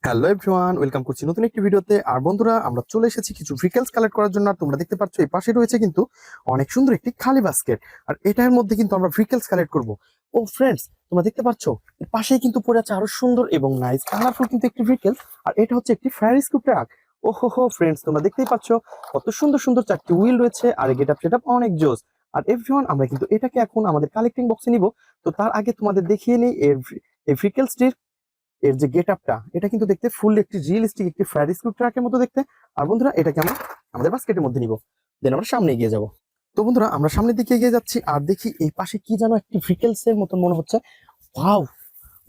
Hello everyone, welcome করছি নতুন একটি ভিডিওতে। আর বন্ধুরা, আমরা চলে এসেছি কিছু ভেহিকলস কালেক্ট করার জন্য। আর তোমরা দেখতে পাচ্ছ এই পাশে রয়েছে কিন্তু অনেক সুন্দর একটি খালি বাস্কেট। আর এটার মধ্যে কিন্তু আমরা ভেহিকলস কালেক্ট করব। ও ফ্রেন্ডস, তোমরা দেখতে পাচ্ছ এর পাশেই কিন্তু পড়ে আছে আরো সুন্দর এবং নাইস কালারফুল কিন্তু একটি ভেহিকল। আর এটা হচ্ছে একটি ফায়ার রেস্কিউ ট্রাক। ও হো হো ফ্রেন্ডস, তোমরা দেখতেই পাচ্ছ কত সুন্দর সুন্দর চারটি হুইল রয়েছে। আর এই গেটআপ সেটআপ অনেক জোস। আর এভরিওয়ান, আমরা কিন্তু এটাকে এখন আমাদের কালেক্টিং বক্সে নিব। তো তার আগে তোমাদের দেখিয়ে নিই এই ভেহিকলসটির এর যে গেট আপটা, এটা কিন্তু দেখতে ফুল একটি রিয়েলিস্টিক একটি ফায়ার রেস্কিউ ট্রাকের মতো দেখতে। আর বন্ধুরা, এটাকে আমরা আমাদের বাস্কেটের মধ্যে নিব, দেন আমরা সামনে এগিয়ে যাব। তো বন্ধুরা, আমরা সামনের দিকে এগিয়ে যাচ্ছি আর দেখি এই পাশে কি যেন একটি ভেহিকলস এর মতন মনে হচ্ছে। ওয়াও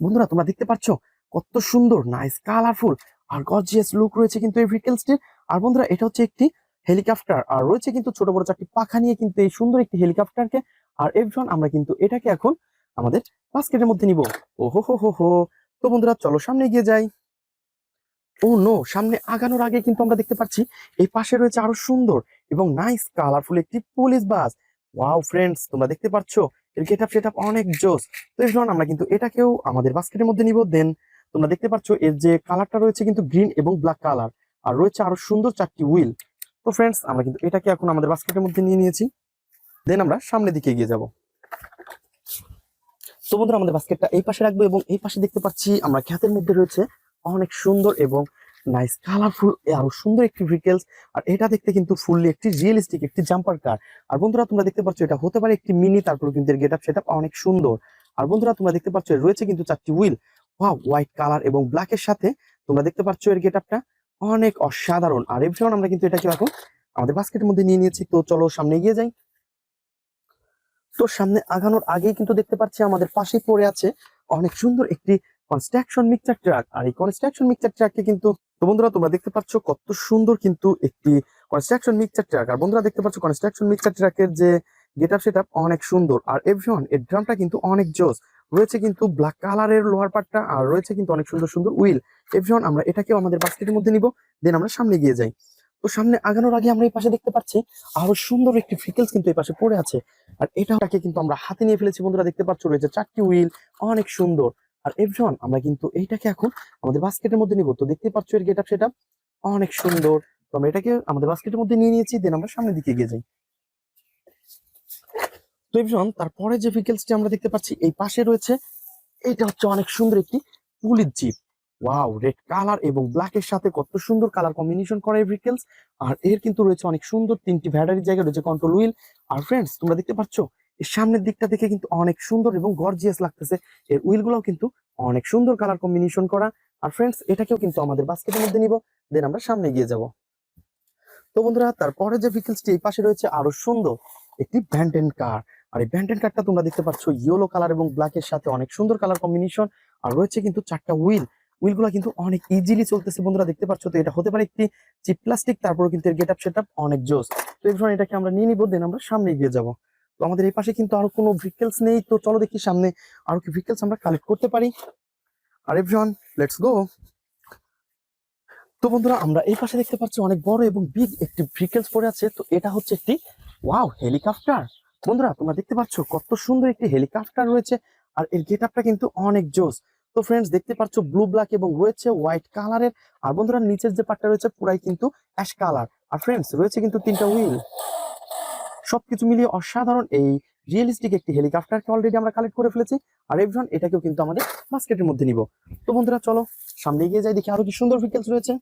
বন্ধুরা, তোমরা দেখতে পাচ্ছ কত সুন্দর নাইস কালারফুল আর গর্জিয়াস লুক রয়েছে কিন্তু এই ভেহিকলসটির। আর বন্ধুরা, এটা হচ্ছে একটি হেলিকপ্টার আর রয়েছে কিন্তু ছোট বড় চারটি পাখা নিয়ে কিন্তু এই সুন্দর একটি হেলিকপ্টারকে। আর এভরিওয়ান, আমরা কিন্তু এটাকে এখন আমাদের বাস্কেটের মধ্যে নিব। ও হো হো হো হো। তো বন্ধুরা, চলো সামনে এগিয়ে যাই। ও নো, সামনে আগানোর আগে কিন্তু আমরা দেখতে পাচ্ছি এই পাশে রয়েছে আরো সুন্দর এবং নাইস কালারফুল একটি পুলিশ বাস। ওয়াও ফ্রেন্ডস, তোমরা দেখতে পাচ্ছ এর গেটআপ সেটআপ অনেক জোস। তো এই জন্য আমরা কিন্তু এটাকেও আমাদের বাস্কেটের মধ্যে নিব। দেন তোমরা দেখতে পাচ্ছ এর যে কালারটা রয়েছে কিন্তু গ্রিন এবং ব্ল্যাক কালার। আর রয়েছে আরো সুন্দর চারটি হুইল। তো ফ্রেন্ডস, আমরা কিন্তু এটাকে এখন আমাদের বাস্কেটের মধ্যে নিয়ে নিয়েছি। দেন আমরা সামনের দিকে এগিয়ে যাব। তো বন্ধুরা, আমাদের বাস্কেটটা এই পাশে রাখবো এবং এই পাশে দেখতে পাচ্ছি আমরা ক্ষেতের মধ্যে রয়েছে অনেক সুন্দর এবং নাইস কালারফুল আরো সুন্দর একটি ভেহিকলস। আর এটা দেখতে কিন্তু ফুললি একটি রিয়েলিস্টিক একটি জাম্পার কার। আর বন্ধুরা, তোমরা দেখতে পাচ্ছ এটা হতে পারে একটি মিনি, তারপরে কিন্তু এর গেটআপ সেটআপ অনেক সুন্দর। আর বন্ধুরা, তোমরা দেখতে পাচ্ছ এর রয়েছে কিন্তু চারটি হুইল। ওয়াও, হোয়াইট কালার এবং ব্ল্যাক এর সাথে তোমরা দেখতে পাচ্ছ এর গেটআপটা অনেক অসাধারণ। আর এভরিওয়ান, আমরা কিন্তু এটাকে এখন আমাদের বাস্কেটের মধ্যে নিয়ে নিয়েছি। তো চলো সামনে এগিয়ে যাই। তো সামনে আগানোর আগেই কিন্তু দেখতে পাচ্ছি আমাদের পাশেই পড়ে আছে অনেক সুন্দর একটি কনস্ট্রাকশন মিক্সচার ট্রাক। আর এই কনস্ট্রাকশন মিক্সচার ট্রাককে কিন্তু, তো বন্ধুরা, তোমরা দেখতে পাচ্ছ কত সুন্দর কিন্তু একটি কনস্ট্রাকশন মিক্সচার ট্রাক। আর বন্ধুরা, দেখতে পাচ্ছ কনস্ট্রাকশন মিক্সচার ট্রাকের যে গেটআপ সেটআপ অনেক সুন্দর। আর এভরিওয়ান, এর ড্রামটা কিন্তু অনেক জোস। রয়েছে কিন্তু ব্ল্যাক কালারের লোহার পাটটা আর রয়েছে কিন্তু অনেক সুন্দর সুন্দর উইল। এভরিওয়ান, আমরা এটাকেও আমাদের বাস্কেটের মধ্যে নিব। দেন আমরা সামনে গিয়ে যাই। তো সামনে আগানোর আগে আমরা এই পাশে দেখতে পাচ্ছি আরো সুন্দর একটি ভেহিকলস কিন্তু এই পাশে পড়ে আছে। আর এটাকে কিন্তু আমরা হাতে নিয়ে ফেলেছি। বন্ধুরা দেখতে পাচ্ছ রয়েছে চারটি হুইল, অনেক সুন্দর। আর এভরিওয়ান, আমরা কিন্তু এইটাকে এখন আমাদের বাস্কেটের মধ্যে নিব। তো দেখতে পাচ্ছ এর গেটআপ সেটআপ অনেক সুন্দর। তো আমরা এটাকে আমাদের বাস্কেটের মধ্যে নিয়ে নিয়েছি। দেন আমরা সামনের দিকে এগিয়ে যাই। তো এভরিওয়ান, তারপরে যে ভেহিকলসটি আমরা দেখতে পাচ্ছি এই পাশে রয়েছে, এটা হচ্ছে অনেক সুন্দর একটি police jeep. Wow, red colour এবং ব্ল্যাক এর সাথে কত সুন্দর কালার কম্বিনেশন করা এই ভেহিকলস। আর এর কিন্তু রয়েছে অনেক সুন্দর তিনটি ব্যাটারির জায়গা রয়েছে, কন্ট্রোল হুইল। আর ফ্রেন্ডস, তোমরা দেখতে পাচ্ছ এর সামনের দিকটা দেখে কিন্তু অনেক সুন্দর এবং গর্জিয়াস লাগতেছে। এর হুইল গুলাও কিন্তু অনেক সুন্দর কালার কম্বিনেশন করা। আর ফ্রেন্ডস, এটাকেও কিন্তু আমাদের বাস্কেটের মধ্যে নিব। দেন আমরা সামনে এগিয়ে যাব। তো বন্ধুরা, তারপরে যে ভেহিকলসটি এই পাশে রয়েছে আরো সুন্দর একটি ভ্যান্টেন কার। আর এই ভ্যান্টেন কারটা তোমরা দেখতে পাচ্ছ ইয়েলো কালার এবং ব্ল্যাক এর সাথে অনেক সুন্দর কালার কম্বিনেশন। আর রয়েছে কিন্তু চারটা হুইলগুলো কিন্তু অনেক ইজিলি চলতেছে। বন্ধুরা দেখতে পাচ্ছ, তো এটা হতে পারে একটি চিপ প্লাস্টিক, তারপরে কিন্তু এর গেটআপ সেটআপ অনেক জোস। তো এবার এটাকে আমরা নিয়ে নিব। দেন আমরা সামনে এগিয়ে যাব। তো আমাদের এই পাশে কিন্তু আরো কোনো ভেহিকলস নেই। তো চলো দেখি সামনে আরো কি ভেহিকলস আমরা কালেক্ট করতে পারি। আর এভরিওয়ান, লেটস গো। তো বন্ধুরা, আমরা এই পাশে দেখতে পাচ্ছি অনেক বড় এবং বিগ একটি ভেহিকলস পড়ে আছে। তো এটা হচ্ছে একটি ওয়াও হেলিকপ্টার। বন্ধুরা, তোমরা দেখতে পাচ্ছ কত সুন্দর একটি হেলিকপ্টার রয়েছে। আর এর গেটআপটা কিন্তু অনেক জোস। তো ফ্রেন্ডস, দেখতে পাচ্ছ ব্লু ব্ল্যাক এবং রয়েছে হোয়াইট কালারের। আর বন্ধুরা, নিচের যে পার্টটা রয়েছে পুরাই কিন্তু অ্যাশ কালার। আর ফ্রেন্ডস, রয়েছে কিন্তু তিনটা হুইল। সবকিছু মিলিয়ে অসাধারণ এই রিয়েলিস্টিক একটি হেলিকপ্টারকে অলরেডি আমরা কালেক্ট করে ফেলেছি। আর এভরিওয়ান, এটাকেও কিন্তু আমাদের বাস্কেটের মধ্যে নিব। তো বন্ধুরা, চলো সামনে এগিয়ে যাই, দেখি আরো কি সুন্দর ভেহিকলস রয়েছে।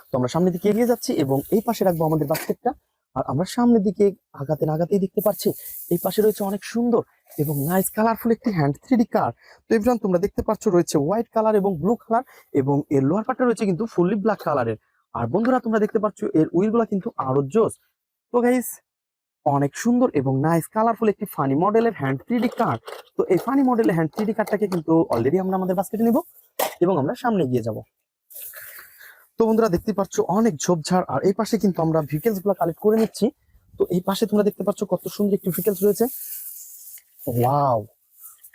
তো আমরা সামনের দিকে এগিয়ে যাচ্ছি এবং এই পাশে রাখবো আমাদের বাস্কেটটা। আর আমরা সামনের দিকে আগাতে না আগাতেই দেখতে পাচ্ছি এই পাশে রয়েছে অনেক সুন্দর এবং নাইস কালারফুল একটি হ্যান্ড 3D কার। তো এভরিওয়ান, তোমরা দেখতে পাচ্ছ রয়েছে হোয়াইট কালার এবং ব্লু কালার এবং এর লোয়ার পার্টটা রয়েছে কিন্তু ফুললি ব্ল্যাক কালারের। আর বন্ধুরা, তোমরা দেখতে পাচ্ছ এর উইল গুলা কিন্তু আরো জোস। তো গাইস, অনেক সুন্দর এবং নাইস কালারফুল একটি ফানি মডেলের হ্যান্ড 3D কার। তো এই ফানি মডেলের হ্যান্ড 3D কারটাকে কিন্তু অলরেডি আমরা আমাদের বাস্কেটে নিব এবং আমরা সামনে এগিয়ে যাব। তো বন্ধুরা, দেখতে পাচ্ছ অনেক ঝোপঝাড়। আর এই পাশে কিন্তু আমরা ভেহিকলস গুলো কালেক্ট করে নিচ্ছি। তো এই পাশে তোমরা দেখতে পাচ্ছ কত সুন্দর একটি ভেহিকলস রয়েছে। ওয়াও,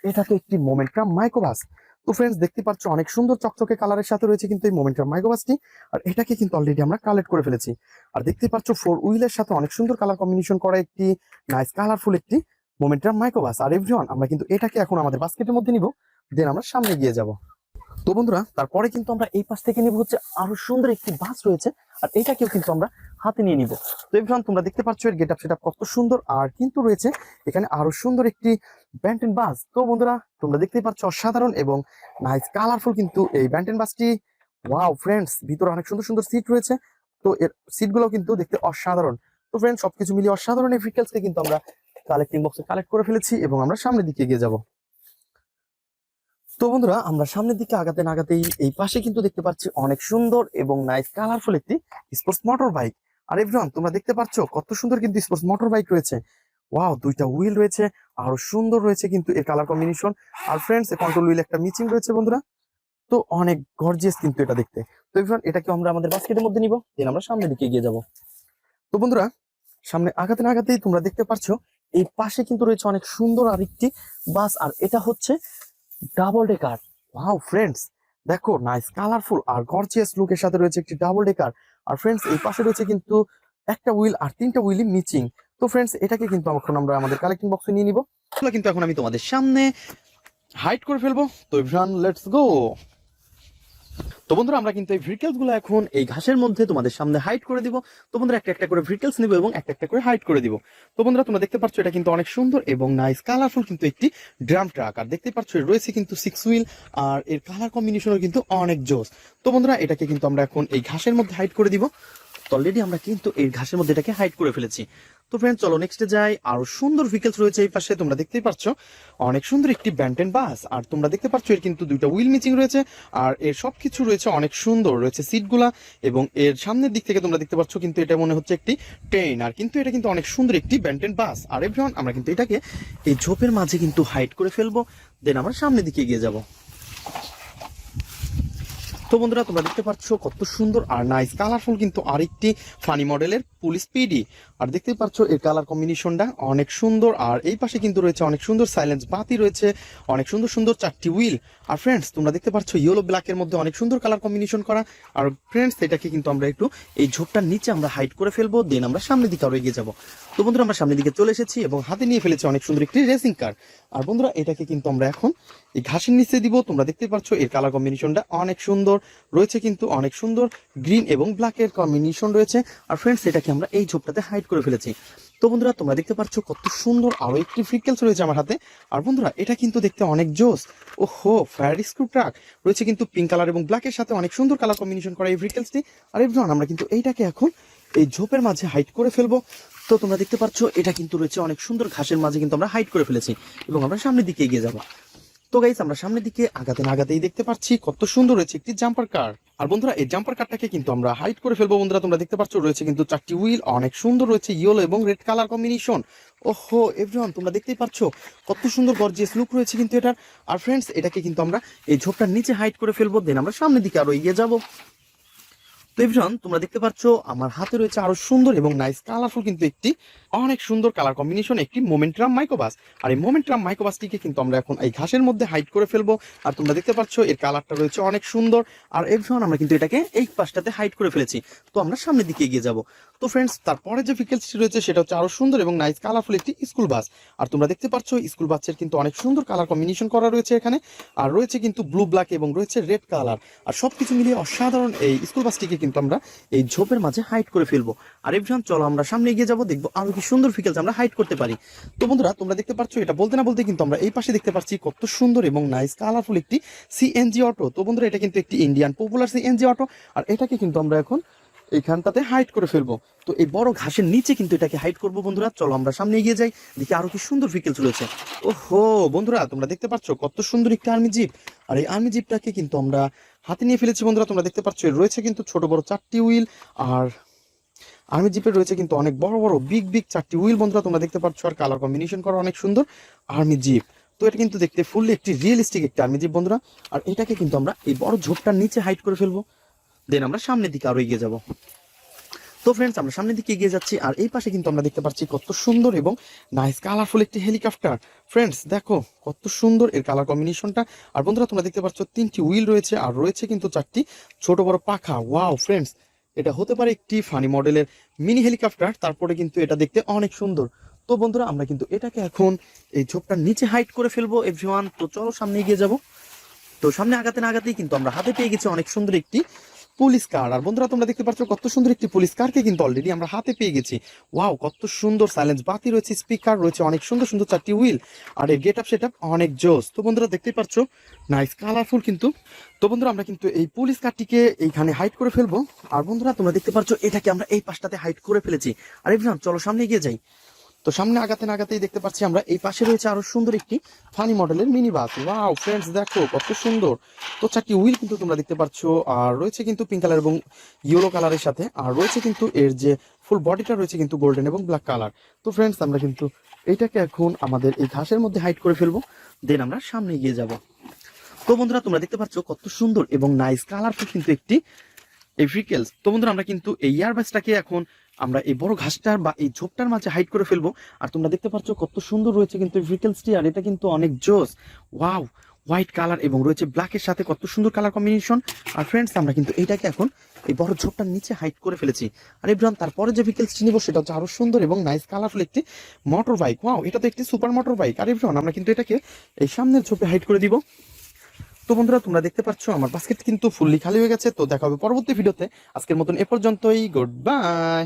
এটা তো একটি মোমেন্টাম মাইক্রোবাস। তো ফ্রেন্ডস, দেখতে পাচ্ছ অনেক সুন্দর চকচকে কালারের সাথে রয়েছে কিন্তু এই মোমেন্টাম মাইক্রোবাসটি। আর এটাকে কিন্তু অলরেডি আমরা কালেক্ট করে ফেলেছি। আর দেখতে পাচ্ছ ফোর হুইলের সাথে অনেক সুন্দর কালার কম্বিনেশন করা একটি নাইস কালারফুল একটি মোমেন্টাম মাইক্রোবাস। আর এভরিওয়ান, আমরা কিন্তু এটাকে এখন আমাদের বাস্কেটের মধ্যে নিব। দেন আমরা সামনে গিয়ে যাব। তো বন্ধুরা তারপরে কিন্তু আমরা এই পাশ থেকে নিব হচ্ছে আরো সুন্দর একটি বাস রয়েছে, আর এটাকেও কিন্তু আমরা হাতে নিয়ে নিব। তো এভরিওয়ান তোমরা দেখতে পাচ্ছ এর গেটআপ সেটআপ কত সুন্দর, আর কিন্তু রয়েছে এখানে আরো সুন্দর একটি ব্যান্টেন বাস। তো বন্ধুরা তোমরা দেখতেই পাচ্ছ অসাধারণ এবং নাইস কালারফুল কিন্তু এই ব্যান্টেন বাসটি। ওয়াও ফ্রেন্ডস, ভিতরে অনেক সুন্দর সুন্দর সিট রয়েছে। তো এর সিটগুলো কিন্তু দেখতে অসাধারণ। তো ফ্রেন্ডস সবকিছু মিলিয়ে অসাধারণ এই ভেহিকলসকে কিন্তু আমরা কালেক্টিং বক্সে কালেক্ট করে ফেলেছি এবং আমরা সামনের দিকে এগিয়ে যাব। তো বন্ধুরা আমরা সামনের দিকে আগাতে না আগাতেই এই পাশে কিন্তু দেখতে পাচ্ছি অনেক সুন্দর এবং নাইস কালারফুল একটি স্পোর্টস মোটর বাইক। আর এভরিওয়ান তোমরা দেখতে পাচ্ছ কত সুন্দর কিন্তু স্পোর্টস মোটর বাইক রয়েছে। ওয়াও, দুইটা হুইল রয়েছে, আরো সুন্দর রয়েছে কিন্তু এর কালার কম্বিনেশন। আর ফ্রেন্ডস এর কন্ট্রোল হুইল একটা মিচিং রয়েছে বন্ধুরা। তো অনেক গর্জিয়াস কিন্তু এটা দেখতে। তো এভরিওয়ান এটাকে আমরা আমাদের বাস্কেটের মধ্যে নিব, দেন আমরা সামনের দিকে এগিয়ে যাব। তো বন্ধুরা সামনে আগাতে না আগাতেই তোমরা দেখতে পাচ্ছ এই পাশে কিন্তু রয়েছে অনেক সুন্দর আরেকটি বাস, আর এটা হচ্ছে ডাবল ডেকার। ওয়াও ফ্রেন্ডস, দেখো নাইস কালারফুল আর গর্জিয়াস লুকের সাথে রয়েছে একটি ডাবল ডেকার। আর ফ্রেন্ডস এই পাশে রয়েছে কিন্তু একটা হুইল আর তিনটা হুইলই মিচিং। তো ফ্রেন্ডস এটাকে কিন্তু এখন আমরা আমাদের কালেক্টিং বক্সে নিয়ে নিব। কিন্তু এখন আমি তোমাদের সামনে হাইড করে ফেলবো। তো এভরিওয়ান লেটস গো। তো বন্ধুরা আমরা কিন্তু এই ভেহিকলস গুলো এখন এই ঘাসের মধ্যে তোমাদের সামনে হাইড করে দিব। তো বন্ধুরা একটা একটা করে ভেহিকলস নিব এবং একটা একটা করে হাইড করে দিব। তো বন্ধুরা তোমরা দেখতে পাচ্ছ এটা কিন্তু অনেক সুন্দর এবং নাইস কালারফুল কিন্তু একটি ড্রাম ট্রাক। আর দেখতে পাচ্ছ রয়েছে কিন্তু 6 হুইল, আর এর কালার কম্বিনেশনও কিন্তু অনেক জোস। তো বন্ধুরা এটাকে কিন্তু আমরা এখন এই ঘাসের মধ্যে হাইড করে দিব। অলরেডি আমরা কিন্তু এই ঘাসের মধ্যে এটাকে হাইড করে ফেলেছি। তো ফ্রেন্ড চলো নেক্সটে যাই। আরো সুন্দর ভেহিকলস রয়েছে এই পাশে, তোমরা দেখতেই পাচ্ছ অনেক সুন্দর একটি ব্যান্টেন বাস। আর তোমরা দেখতে পাচ্ছ এর কিন্তু দুইটা হুইল মিচিং রয়েছে, আর এর সবকিছু রয়েছে অনেক সুন্দর রয়েছে সিটগুলা। এবং এর সামনের দিক থেকে তোমরা দেখতে পাচ্ছ কিন্তু এটা মনে হচ্ছে একটি ট্রেন, আর কিন্তু এটা কিন্তু অনেক সুন্দর একটি ব্যান্টেন বাস। আর এভরিওয়ান আমরা কিন্তু এটাকে এই ঝোপের মাঝে কিন্তু হাইড করে ফেলবো, দেন আমরা সামনের দিকে এগিয়ে যাব। তো বন্ধুরা তোমরা দেখতে পাচ্ছ কত সুন্দর আর নাইস কালারফুল কিন্তু আরেকটি ফানি মডেলের পুলিশ পিডি। আর দেখতে পাচ্ছ এর কালার কম্বিনেশনটা অনেক সুন্দর। আর এই পাশে কিন্তু রয়েছে অনেক সুন্দর সাইলেন্স বাতি রয়েছে, অনেক সুন্দর সুন্দর চারটি হুইল। আর ফ্রেন্ডস তোমরা দেখতে পাচ্ছ ইয়েলো ব্ল্যাকের মধ্যে অনেক সুন্দর কালার কম্বিনেশন করা। আর ফ্রেন্ডস এটাকে কিন্তু আমরা একটু এই ঝোপটার নিচে আমরা হাইড করে ফেলবো, দেন আমরা সামনের দিকে আরো এগিয়ে যাবো। তো বন্ধুরা আমরা সামনের দিকে চলে এসেছি এবং হাতে নিয়ে ফেলেছি অনেক সুন্দর একটি রেসিং কার। আর বন্ধুরা এটাকে কিন্তু আমরা এখন এই ঘাসের নিচে দিব। তোমরা দেখতে পাচ্ছ এর কালার কম্বিনেশনটা অনেক সুন্দর রয়েছে, কিন্তু অনেক সুন্দর গ্রিন এবং ব্ল্যাকের কম্বিনেশন রয়েছে। আর ফ্রেন্ডস এটাকে আমরা এই ঝোপটাতে হাইড করে ফেলেছি। তো বন্ধুরা তোমরা দেখতে পাচ্ছ কত সুন্দর আরো একটি ভেহিকলস রয়েছে আমার হাতে। আর বন্ধুরা এটা কিন্তু দেখতে অনেক জোস। ওহো, ফায়ার স্ক্রু ট্রাক রয়েছে কিন্তু পিঙ্ক কালার এবং ব্ল্যাকের সাথে অনেক সুন্দর কালার কম্বিনেশন করা এই ভেহিকলসটি। আর এভরিওয়ান আমরা কিন্তু এইটাকে এখন এই ঝোপের মাঝে হাইড করে ফেলবো। তো তোমরা দেখতে পাচ্ছ এটা কিন্তু রয়েছে অনেক সুন্দর ঘাসের মাঝে কিন্তু আমরা হাইড করে ফেলেছি এবং আমরা সামনের দিকে এগিয়ে যাবো। তো গাইস আমরা সামনের দিকে আগাতে না আগাতেই দেখতে পাচ্ছি কত সুন্দর রয়েছে একটি জাম্পার কার। আর বন্ধুরা এই জাম্পার কারটাকে কিন্তু আমরা হাইড করে ফেলবো। বন্ধুরা তোমরা দেখতে পাচ্ছ রয়েছে কিন্তু চারটি হুইল, অনেক সুন্দর রয়েছে ইয়েলো এবং রেড কালার কম্বিনেশন। ওহো এভরিওয়ান তোমরা দেখতেই পাচ্ছ কত সুন্দর গর্জিয়াস লুক রয়েছে কিন্তু এটার। আর ফ্রেন্ডস এটাকে কিন্তু আমরা এই ঝোপটার নিচে হাইড করে ফেলবো, দেন আমরা সামনের দিকে আরো এগিয়ে যাবো। তো এভরিওয়ান তোমরা দেখতে পাচ্ছ আমার হাতে রয়েছে আরো সুন্দর এবং নাইস কালারফুল কিন্তু একটি অনেক সুন্দর কালার কম্বিনেশন একটি মোমেন্টাম মাইক্রোবাস। আর এই মোমেন্টাম মাইক্রোবাসটিকে কিন্তু আমরা এখন এই ঘাসের মধ্যে হাইড করে ফেলবো। আর তোমরা দেখতে পাচ্ছ এর কালারটা রয়েছে অনেক সুন্দর। আর এভরিওয়ান আমরা কিন্তু এটাকে এই পাশটাতে হাইড করে ফেলেছি। তো আমরা সামনের দিকে এগিয়ে যাব। তো ফ্রেন্ডস তারপরে যে ভেহিকলসটি রয়েছে সেটা হচ্ছে আরো সুন্দর এবং নাইস কালারফুল একটি স্কুল বাস। আর তোমরা দেখতে পাচ্ছ স্কুল বাসের কিন্তু অনেক সুন্দর কালার কম্বিনেশন করা রয়েছে এখানে। আর রয়েছে কিন্তু ব্লু ব্ল্যাক এবং রয়েছে রেড কালার। আর সবকিছু মিলিয়ে অসাধারণ এই স্কুল বাসটিকে কিন্তু আমরা এই ঝোপের মাঝে হাইড করে ফেলবো। আর এভরিওয়ান চলো আমরা সামনে এগিয়ে যাবো, দেখবো আরো কি সুন্দর ভেহিকলস আমরা হাইড করতে পারি। তো বন্ধুরা তোমরা দেখতে পাচ্ছ এটা বলতে না বলতে কিন্তু আমরা এই পাশে দেখতে পাচ্ছি কত সুন্দর এবং নাইস কালারফুল একটি সিএনজি অটো। তো বন্ধুরা এটা কিন্তু একটি ইন্ডিয়ান পপুলার সিএনজি অটো। আর এটাকে কিন্তু আমরা এখন এইখানটাতে হাইড করে ফেলবো। তো এই বড় ঘাসের নিচে কিন্তু এটাকে হাইড করবো। বন্ধুরা চলো আমরা সামনে এগিয়ে যাই, দেখি আরো কি সুন্দর ভেহিকলস রয়েছে। ওহো বন্ধুরা তোমরা দেখতে পাচ্ছ কত সুন্দর একটি আর্মি জিপ। আর এই আর্মি জিপটাকে কিন্তু আমরা হাতে নিয়ে ফেলেছি। বন্ধুরা তোমরা দেখতে পাচ্ছ এর রয়েছে কিন্তু ছোট বড় চারটি হুইল, আর আর্মি জিপের রয়েছে কিন্তু অনেক বড় বড় বিগ বিগ চারটি হুইল। বন্ধুরা তোমরা দেখতে পাচ্ছ আর কালার কম্বিনেশন করা অনেক সুন্দর আর্মি জিপ। তো এটা কিন্তু দেখতে ফুললি একটি রিয়েলিস্টিক একটি আর্মি জিপ বন্ধুরা। আর এটাকে কিন্তু আমরা এই বড় ঝোপটার নিচে হাইড করে ফেলবো, দেন আমরা সামনের দিকে আরো এগিয়ে যাব। তো ফ্রেন্ডস আমরা সামনের দিকে এগিয়ে যাচ্ছি। আর এই পাশে কিন্তু আমরা দেখতে পাচ্ছি কত সুন্দর এবং নাইস কালারফুল একটি হেলিকপ্টার। ফ্রেন্ডস দেখো কত সুন্দর এর কালার কম্বিনেশনটা। আর বন্ধুরা তোমরা দেখতে পাচ্ছ তিনটি হুইল রয়েছে আর রয়েছে কিন্তু চারটি ছোট বড় পাখা। ওয়াও ফ্রেন্ডস এটা হতে পারে একটি ফানি মডেলের মিনি হেলিকপ্টার। তারপরে কিন্তু এটা দেখতে অনেক সুন্দর। তো বন্ধুরা আমরা কিন্তু এটাকে এখন এই ঝোপটার নিচে হাইড করে ফেলবো এভরিওয়ান। তো চলো সামনে এগিয়ে যাবো। তো সামনে আগাতে না আগাতেই কিন্তু আমরা হাতে পেয়ে গেছি অনেক সুন্দর একটি পুলিশ কার। আর বন্ধুরা তোমরা দেখতে পাচ্ছ কত সুন্দর একটি পুলিশ কারকে কিন্তু অলরেডি আমরা হাতে পেয়ে গেছি। ওয়াও, কত সুন্দর সাইলেন্স বাতি রয়েছে, স্পিকার রয়েছে, অনেক সুন্দর সুন্দর 4টি হুইল, আর এর গেট আপ সেট আপ অনেক জোস। তো বন্ধুরা দেখতেই পাচ্ছ নাইস কালারফুল কিন্তু। তো বন্ধুরা আমরা কিন্তু এই পুলিশ কারটিকে এইখানে হাইড করে ফেলবো। আর বন্ধুরা তোমরা দেখতে পাচ্ছ এটাকে আমরা এই পাশটাতে হাইড করে ফেলেছি। আর এভরিওয়ান চলো সামনে এগিয়ে যাই। তো সামনে আগাতে না আগাতেই দেখতে পাচ্ছি আমরা এই পাশে রয়েছে আরো সুন্দর একটি ফানি মডেলের মিনি বাস। ওয়াও ফ্রেন্ডস, দেখো কত সুন্দর। তো 4টি হুইল কিন্তু তোমরা দেখতে পাচ্ছ, আর রয়েছে কিন্তু পিঙ্ক কালার এবং ইয়েলো কালারের সাথে, আর রয়েছে কিন্তু এর যে ফুল বডিটা রয়েছে কিন্তু গোল্ডেন এবং ব্ল্যাক কালার। তো ফ্রেন্ডস আমরা কিন্তু এইটাকে এখন আমাদের এই ঘাসের মধ্যে হাইড করে ফেলবো, দেন আমরা সামনে এগিয়ে যাব। তো বন্ধুরা তোমরা দেখতে পাচ্ছ কত সুন্দর এবং নাইস কালারফুল কিন্তু একটি এই ভেহিকেলস। তো বন্ধুরা আমরা কিন্তু এই এয়ারবাসটাকে এখন আমরা এই বড় ঘাসটার বা এই ঝোপটার মাঝে হাইড করে ফেলবো। আর তোমরা দেখতে পাচ্ছ কত সুন্দর রয়েছে কিন্তু এই ভেহিকেলসটি, আর এটা কিন্তু অনেক জোস। ওয়াও, হোয়াইট কালার এবং রয়েছে ব্ল্যাকের সাথে কত সুন্দর কালার কম্বিনেশন। আর ফ্রেন্ডস আমরা কিন্তু এইটাকে এখন এই বড় ঝোপটার নিচে হাইড করে ফেলেছি। আর এভরিওয়ান তারপরে যে ভেহিকেলসটি নিব সেটা হচ্ছে আরো সুন্দর এবং নাইস কালারফুল একটি মোটর বাইক। ওয়াও, এটা তো একটি সুপার মোটর বাইক। আর এভরিওয়ান আমরা কিন্তু এটাকে এই সামনের ঝোপে হাইড করে দিব। তো বন্ধুরা তোমরা দেখতে পাচ্ছ আমার বাস্কেট কিন্তু ফুললি খালি হয়ে গেছে। তো দেখা হবে পরবর্তী ভিডিওতে। আজকের মতন এ পর্যন্তই, গুড বাই।